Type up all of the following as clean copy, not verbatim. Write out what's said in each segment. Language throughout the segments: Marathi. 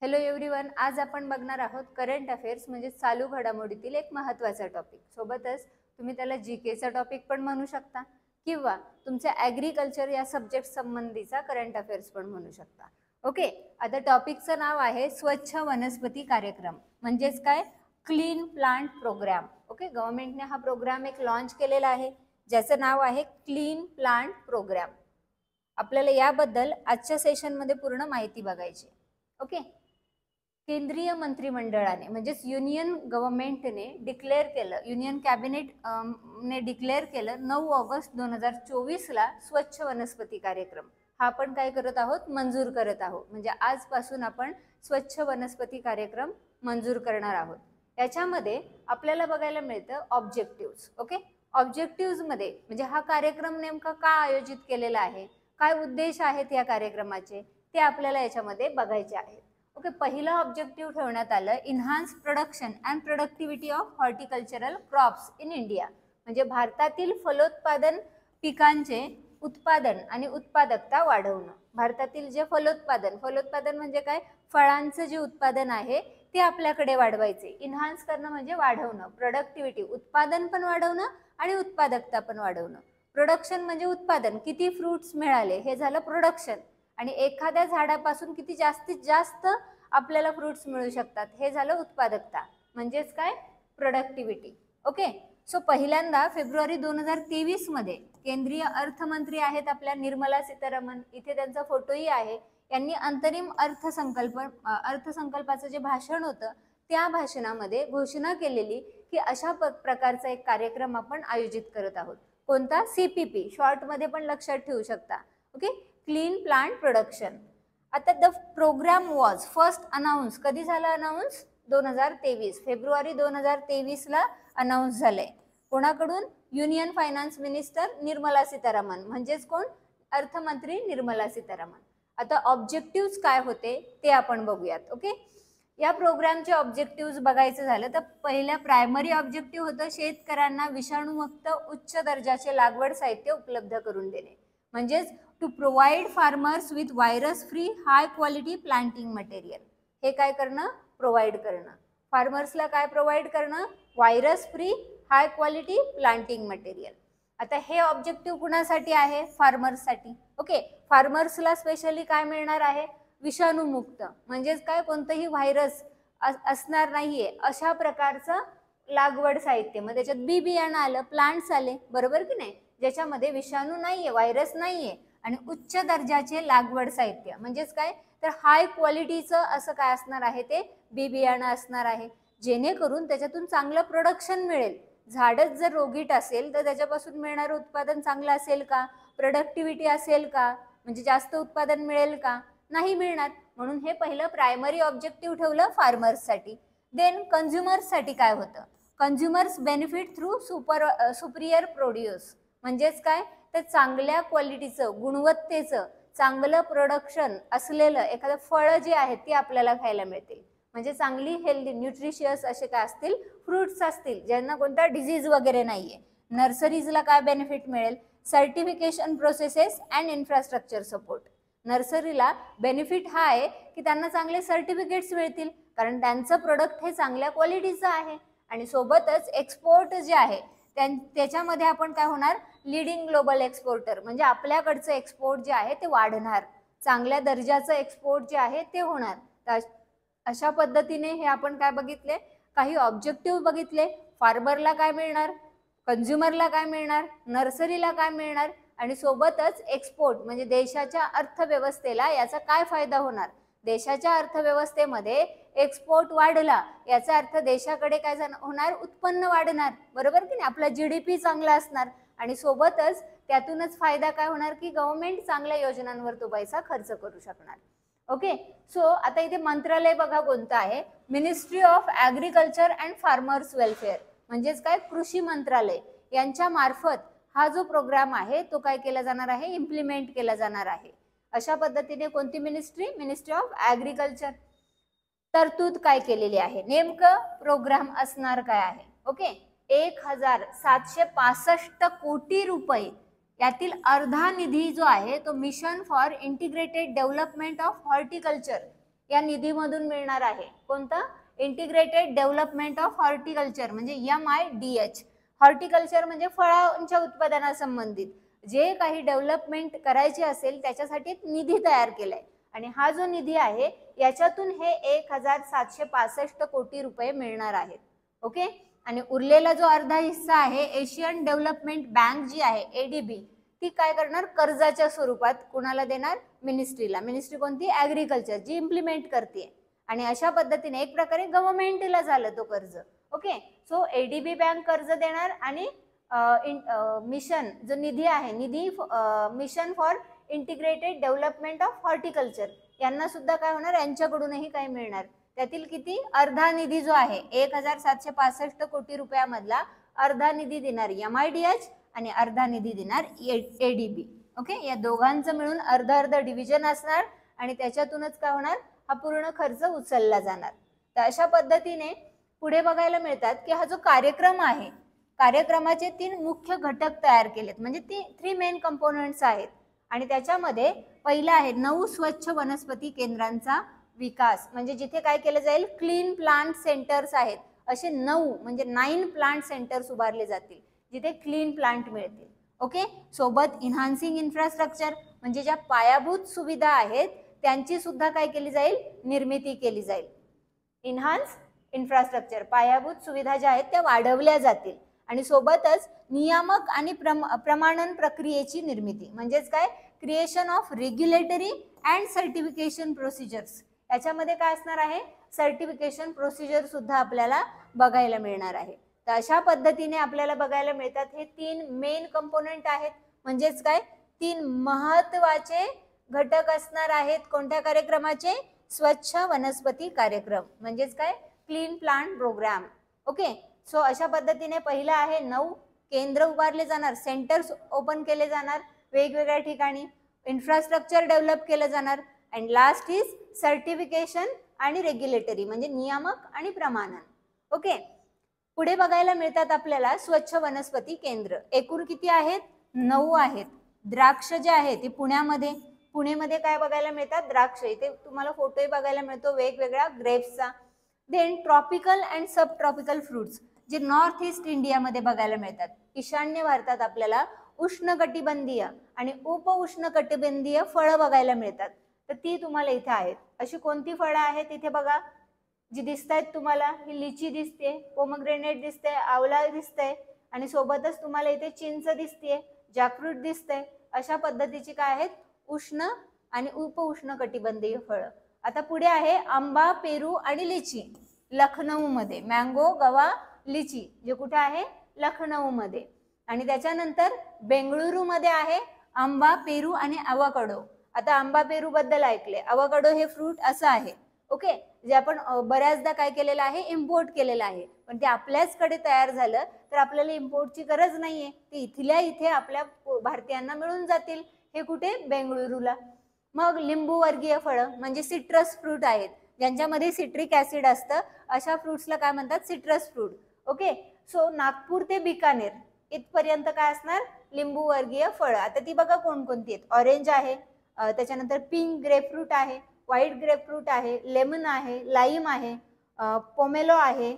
हॅलो एव्हरीवन, आज आपण बघणार आहोत करंट अफेअर्स म्हणजे चालू घडामोडीतील एक महत्त्वाचा टॉपिक. सोबतच तुम्ही त्याला जीकेचा टॉपिक पण म्हणू शकता किंवा तुमच्या ॲग्रिकल्चर या सब्जेक्ट संबंधीचा करंट अफेअर्स पण म्हणू शकता. ओके, आता टॉपिकचं नाव आहे स्वच्छ वनस्पती कार्यक्रम, म्हणजेच काय, क्लीन प्लांट प्रोग्राम. ओके, गव्हर्नमेंटने हा प्रोग्राम एक लॉन्च केलेला आहे ज्याचं नाव आहे क्लीन प्लांट प्रोग्राम. आपल्याला याबद्दल आजच्या सेशनमध्ये पूर्ण माहिती बघायची. ओके, केंद्रीय मंत्रिमंडळाने म्हणजेच युनियन गव्हर्नमेंटने डिक्लेअर केलं, युनियन कॅबिनेट ने डिक्लेअर केलं 9 ऑगस्ट 2024 ला स्वच्छ वनस्पती कार्यक्रम. हा आपण काय करत आहोत, मंजूर करत आहोत. म्हणजे आजपासून आपण स्वच्छ वनस्पती कार्यक्रम मंजूर करणार आहोत. याच्यामध्ये आपल्याला बघायला मिळतं ऑब्जेक्टिव्स. ओके, ऑब्जेक्टिव्स मध्ये म्हणजे हा कार्यक्रम नेमका का आयोजित केलेला आहे, काय उद्देश आहेत या कार्यक्रमाचे, ते आपल्याला याच्यामध्ये बघायचे आहेत. ओके, पहिला ऑब्जेक्टिव्ह ठेवण्यात आलं enhance production and productivity of horticultural crops in India. म्हणजे भारतातील फलोत्पादन पिकांचे उत्पादन आणि उत्पादकता वाढवणं. भारतातील जे फलोत्पादन म्हणजे काय, फळांचं जे उत्पादन आहे ते आपल्याकडे वाढवायचे. इन्हान्स करणं म्हणजे वाढवणं, प्रोडक्टिव्हिटी उत्पादन पण वाढवणं आणि उत्पादकता पण वाढवणं. प्रोडक्शन म्हणजे उत्पादन, किती फ्रुट्स मिळाले हे झालं प्रोडक्शन, आणि एखाद्या झाडापासून किती जास्तीत जास्त आपल्याला फ्रुट्स मिळू शकतात हे झालं उत्पादकता, म्हणजेच काय, प्रोडक्टिव्हिटी. ओके, सो पहिल्यांदा फेब्रुवारी 2023 मध्ये केंद्रीय अर्थमंत्री आहेत आपल्या निर्मला सीतारामन, इथे त्यांचा फोटोही आहे. यांनी अंतरिम अर्थसंकल्पाचं जे भाषण होतं त्या भाषणामध्ये घोषणा केलेली की अशा प्रकारचा एक कार्यक्रम आपण आयोजित करत आहोत. कोणता, CPP, शॉर्ट मध्ये पण लक्षात ठेवू शकता. Okay, clean plant production. आता the program was first announce, कधी झाला अनाउन्स, 2023 फेब्रुवारी 2023 ला अनाउन्स झालंय. कोणाकडून, union finance minister Nirmala Sitharaman, म्हणजेच कोण, अर्थमंत्री निर्मला सीतारामन. आता ऑब्जेक्टिव्ह काय होते ते आपण बघूयात. ओके, या प्रोग्रामचे ऑब्जेक्टिव्ह बघायचं झालं तर पहिल्या प्रायमरी ऑब्जेक्टिव्ह होतं शेतकऱ्यांना विषाणूमुक्त उच्च दर्जाचे लागवड साहित्य उपलब्ध करून देणे. म्हणजेच to provide farmers with virus free high quality planting material. हे काय करणं, प्रोव्हाइड करणं. फार्मर्सला काय प्रोव्हाइड करणं, virus free high quality planting material. आता हे ऑब्जेक्टिव्ह कुणासाठी आहे, फार्मर्ससाठी. ओके, फार्मर्सला स्पेशली काय मिळणार आहे, विषाणूमुक्त, म्हणजेच काय, कोणतंही व्हायरस असणार नाहीये अशा प्रकारचं लागवड साहित्य. मग त्याच्यात बी बियाणं आलं, प्लांट्स आले, बरोबर की नाही, ज्याच्यामध्ये विषाणू नाहीये, व्हायरस नाहीये, आणि उच्च दर्जाचे लागवड साहित्य म्हणजेच काय, तर हाय क्वालिटीचं असं काय असणार आहे, ते बी बियाणं असणार आहे, जेणेकरून त्याच्यातून चांगलं प्रोडक्शन मिळेल. झाडच जर रोगीट असेल तर त्याच्यापासून मिळणारं उत्पादन चांगलं असेल का, प्रोडक्टिव्हिटी असेल का, म्हणजे जास्त उत्पादन मिळेल का, नाही मिळणार. म्हणून हे पहिलं प्रायमरी ऑब्जेक्टिव्ह ठेवलं फार्मर्ससाठी. देन कन्झ्युमर्ससाठी काय होतं, consumers benefit through Superior produce. म्हणजेच काय, तर चांगल्या क्वालिटीचं, गुणवत्तेचं, चांगलं प्रोडक्शन असलेलं एखादं फळं जे आहेत ती आपल्याला खायला मिळतील. म्हणजे चांगली हेल्दी न्यूट्रिशियस असे काय असतील, फ्रुट्स असतील ज्यांना कोणता डिझीज वगैरे नाहीये. नर्सरीजला काय बेनिफिट मिळेल, certification processes and infrastructure support. नर्सरीला बेनिफिट हा आहे की त्यांना चांगले सर्टिफिकेट्स मिळतील कारण त्यांचं प्रोडक्ट हे चांगल्या क्वालिटीचं आहे. आणि सोबतच एक्सपोर्ट जे आहे त्याच्यामध्ये आपण काय होणार, लीडिंग ग्लोबल एक्सपोर्टर, म्हणजे आपल्याकडचं एक्सपोर्ट जे आहे ते वाढणार, चांगल्या दर्जाचं एक्सपोर्ट जे आहे ते होणार. तर अशा पद्धतीने हे आपण काय बघितले, काही ऑब्जेक्टिव्ह बघितले. फार्मरला काय मिळणार, कन्झ्युमरला काय मिळणार, नर्सरीला काय मिळणार, आणि सोबतच एक्सपोर्ट म्हणजे देशाच्या अर्थव्यवस्थेला याचा काय फायदा होणार. देशाच्या अर्थव्यवस्थेमध्ये एक्सपोर्ट वाढला याचा अर्थ देशाकडे काय होणार, उत्पन्न वाढणार, बरोबर की नाही, आपला GDP चांगला असणार, आणि सोबतच त्यातूनच फायदा काय होणार की गव्हर्नमेंट चांगल्या योजनांवर तो पैसा खर्च करू शकणार. ओके, सो आता इथे मंत्रालय बघा कोणतं आहे, ministry of agriculture and farmers welfare, म्हणजेच काय, कृषी मंत्रालय यांच्या मार्फत हा जो प्रोग्राम आहे तो काय केला जाणार आहे, इम्प्लिमेंट केला जाणार आहे. अशा पद्धतीने कोणती मिनिस्ट्री, मिनिस्ट्री ऑफ ॲग्रिकल्चर तरतूद काय केलेली आहे, नेमकं प्रोग्राम असणार काय आहे. ओके, 1765 कोटी रुपये, यातील अर्धा निधी जो आहे तो mission for integrated development of horticulture या निधीमधून मिळणार आहे. कोणता? इंटिग्रेटेड डेव्हलपमेंट ऑफ हॉर्टिकल्चर म्हणजे MIDH. हॉर्टिकल्चर म्हणजे फळांच्या उत्पादनासंबंधित जे काही डेव्हलपमेंट करायची असेल त्याच्यासाठी एक निधी तयार केलाय आणि हा जो निधी आहे याच्यातून हे 1765 कोटी रुपये मिळणार आहेत. ओके. आणि उरलेला जो अर्धा हिस्सा आहे एशियन डेव्हलपमेंट बँक जी आहे ADB ती काय करणार? कर्जाच्या स्वरूपात कुणाला देणार? मिनिस्ट्रीला. मिनिस्ट्री कोणती? ॲग्रिकल्चर, जी इम्प्लिमेंट करते. आणि अशा पद्धतीने एक प्रकारे गव्हर्नमेंटला झालं तो कर्ज. ओके. सो ADB बँक कर्ज देणार आणि मिशन जो निधी आहे निधी mission for integrated development of horticulture यांना सुद्धा काय होणार? यांच्याकडूनही काय मिळणार? त्यातील किती? अर्धा निधी जो आहे 1765 कोटी रुपयामधला अर्धा निधी देणार MIDH आणि अर्धा निधी देणार ADB. ओके. या दोघांचं मिळून अर्ध डिव्हिजन असणार आणि त्याच्यातूनच काय होणार? हा पूर्ण खर्च उचलला जाणार. तर अशा पद्धतीने पुढे बघायला मिळतात की हा जो कार्यक्रम आहे कार्यक्रमाचे 3 मुख्य घटक तयार केलेत म्हणजे 3 मेन कंपोनंट्स आहेत आणि त्याच्यामध्ये पहिला आहे 9 स्वच्छ वनस्पती केंद्रांचा विकास म्हणजे जिथे काय केलं जाईल? क्लीन प्लांट सेंटर्स आहेत. असे 9 म्हणजे 9 प्लांट सेंटर्स उभारले जातील जिथे क्लीन प्लांट मिळतील. ओके. सोबत इन्हान्सिंग इन्फ्रास्ट्रक्चर म्हणजे ज्या पायाभूत सुविधा आहेत त्यांची सुद्धा काय केली जाईल? निर्मिती केली जाईल. इन्हान्स इन्फ्रास्ट्रक्चर पायाभूत सुविधा ज्या आहेत त्या वाढवल्या जातील आणि सोबतच नियामक आणि प्रमाणन प्रक्रियेची निर्मिती म्हणजेच काय? Creation of regulatory and certification procedures. याच्यामध्ये काय असणार आहे? सर्टिफिकेशन प्रोसिजर सुद्धा आपल्याला बघायला मिळणार आहे. तर अशा पद्धतीने आपल्याला बघायला मिळतात हे 3 मेन कंपोनंट आहेत म्हणजेच काय? 3 महत्वाचे घटक असणार आहेत कोणत्या कार्यक्रमाचे? स्वच्छ वनस्पती कार्यक्रम म्हणजेच काय? Clean plant programme. Okay. So अशा पद्धतीने पहिलं आहे 9 केंद्र उभारले जाणार, सेंटर्स ओपन केले जाणार वेगवेगळ्या ठिकाणी, इन्फ्रास्ट्रक्चर डेव्हलप केलं जाणार अँड लास्ट इज सर्टिफिकेशन आणि रेग्युलेटरी म्हणजे नियामक आणि प्रमाणन. ओके. पुढे बघायला मिळतात आपल्याला स्वच्छ वनस्पती केंद्र. एकूण किती आहेत? 9 आहेत. द्राक्ष जे आहे ते पुणेमध्ये काय बघायला मिळतात? द्राक्ष. इथे तुम्हाला फोटोही बघायला मिळतो वेगवेगळ्या ग्रेप्सचा. Then tropical and subtropical fruits जे नॉर्थ ईस्ट इंडियामध्ये बघायला मिळतात. ईशान्य भारतात आपल्याला उष्णकटिबंधीय आणि उपउष्णकटिबंधीय फळं बघायला मिळतात. तर ती तुम्हाला इथे आहेत. अशी कोणती फळं आहेत इथे बघा जी दिसत आहेत तुम्हाला? ही लिची दिसते, पोमग्रेनेट दिसते, आवळा दिसतंय आणि सोबतच तुम्हाला इथे चिंच दिसते, जॅकफ्रूट दिसतंय. अशा पद्धतीची काय आहेत? उष्ण आणि उपउष्णकटिबंधीय फळं. आता पुढे आहे आंबा, पेरू आणि लिची. लखनौमध्ये मँगो, गवा, लिची जे कुठे आहे? लखनौमध्ये. आणि त्याच्यानंतर बेंगळुरूमध्ये आहे आंबा, पेरू आणि अवाकाडो. आता आंबा पेरू बद्दल ऐकले, अवाकाडो हे फ्रूट असं आहे. ओके. जे आपण बऱ्याचदा काय केलेलं आहे? इम्पोर्ट केलेलं आहे. पण ते आपल्याचकडे तयार झालं तर आपल्याला इम्पोर्टची गरज नाहीये. ते इथल्या इथे आपल्या भारतीयांना मिळून जातील. हे कुठे? बेंगळुरूला. मग लिंबू वर्गीय फळं म्हणजे सिट्रस फ्रूट आहेत ज्यांच्यामध्ये सिट्रिक ऍसिड असतं. अशा फ्रुट्सला काय म्हणतात? Citrus fruit. Okay. So Nagpur ते बिकानेर इथपर्यंत काय असणार? लिंबू वर्गीय फळं. आता ती बघा कोणकोणती आहेत? ऑरेंज आहे, त्याच्यानंतर पिंक ग्रेपफ्रूट आहे, व्हाईट ग्रेपफ्रूट आहे, लेमन आहे, लाईम आहे, पोमेलो आहे,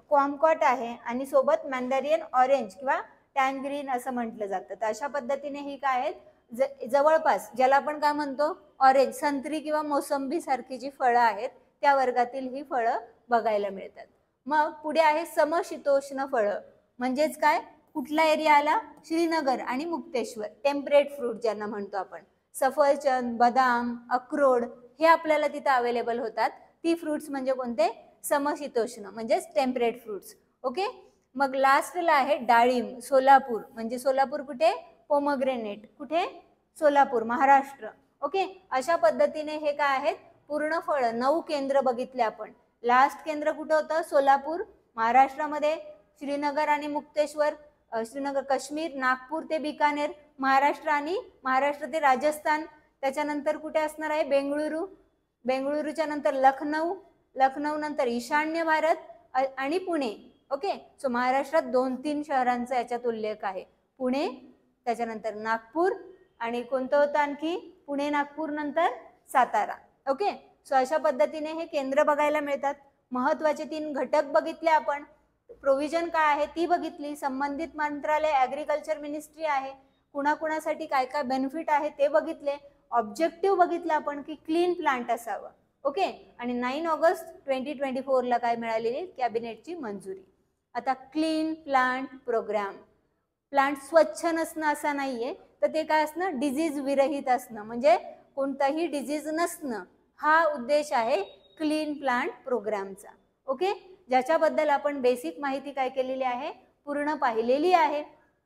कॉमकॉट आहे आणि सोबत मॅन्डेरियन ऑरेंज किंवा टँग्रीन असं म्हटलं जातं. तर अशा पद्धतीने ही काय आहेत? जवळपास ज्याला आपण काय म्हणतो? ऑरेंज, संत्री किंवा मोसंबी सारखी जी फळं आहेत त्या वर्गातील ही फळं बघायला मिळतात. मग पुढे आहे समशीतोष्ण फळं म्हणजेच काय? कुठला एरिया आला? श्रीनगर आणि मुक्तेश्वर. टेम्परेट फ्रूट ज्यांना म्हणतो आपण. सफरचंद, बदाम, अक्रोड हे आपल्याला तिथं अवेलेबल होतात. ती फ्रुट्स म्हणजे कोणते? समशीतोष्ण म्हणजेच टेम्परेट फ्रुट्स. ओके. मग लास्टला आहे डाळिंब. सोलापूर म्हणजे सोलापूर कुठे? पोमग्रेनेट कुठे? सोलापूर, महाराष्ट्र. ओके. अशा पद्धतीने हे काय आहेत? पूर्ण फळं 9 केंद्र बघितले आपण. लास्ट केंद्र कुठं होतं? सोलापूर महाराष्ट्रामध्ये, श्रीनगर आणि मुक्तेश्वर श्रीनगर काश्मीर, नागपूर ते बिकानेर महाराष्ट्र आणि महाराष्ट्र ते राजस्थान. त्याच्यानंतर कुठे असणार आहे? बेंगळुरू. बेंगळुरूच्या नंतर लखनौ, लखनौ नंतर ईशान्य भारत आणि पुणे. ओके. सो महाराष्ट्रात 2-3 शहरांचा याच्यात उल्लेख आहे. पुणे, त्याच्यानंतर नागपूर आणि कोणतं होतं आणखी? पुणे, नागपूर नंतर सातारा. ओके. सो अशा पद्धतीने हे केंद्र बघायला मिळतात. महत्वाचे 3 घटक बघितले आपण. प्रोव्हिजन काय आहे ती बघितली. संबंधित मंत्रालय ॲग्रिकल्चर मिनिस्ट्री आहे. कुणाकुणासाठी काय काय बेनिफिट आहे ते बघितले. ऑब्जेक्टिव्ह बघितलं आपण की क्लीन प्लांट असावं. ओके. आणि 9 ऑगस्ट 2024 ला काय मिळालेली कॅबिनेटची मंजुरी. आता क्लीन प्लांट प्रोग्राम. प्लांट स्वच्छ नसणं असं नाहीये, तर ते काय असणं, डिझीज विरहित असणं, म्हणजे कोणताही डिझीज नसणं, हा उद्देश आहे क्लीन प्लांट प्रोग्रामचा. ओके. ज्याच्याबद्दल आपण बेसिक माहिती काय केलेली आहे, पूर्ण पाहिलेली आहे.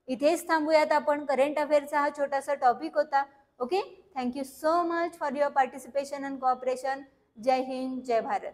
इथेच थांबूयात आपण. करंट अफेअरचा हा छोटासा टॉपिक होता. Okay. Thank you so much for your participation and cooperation. जय हिंद, जय भारत.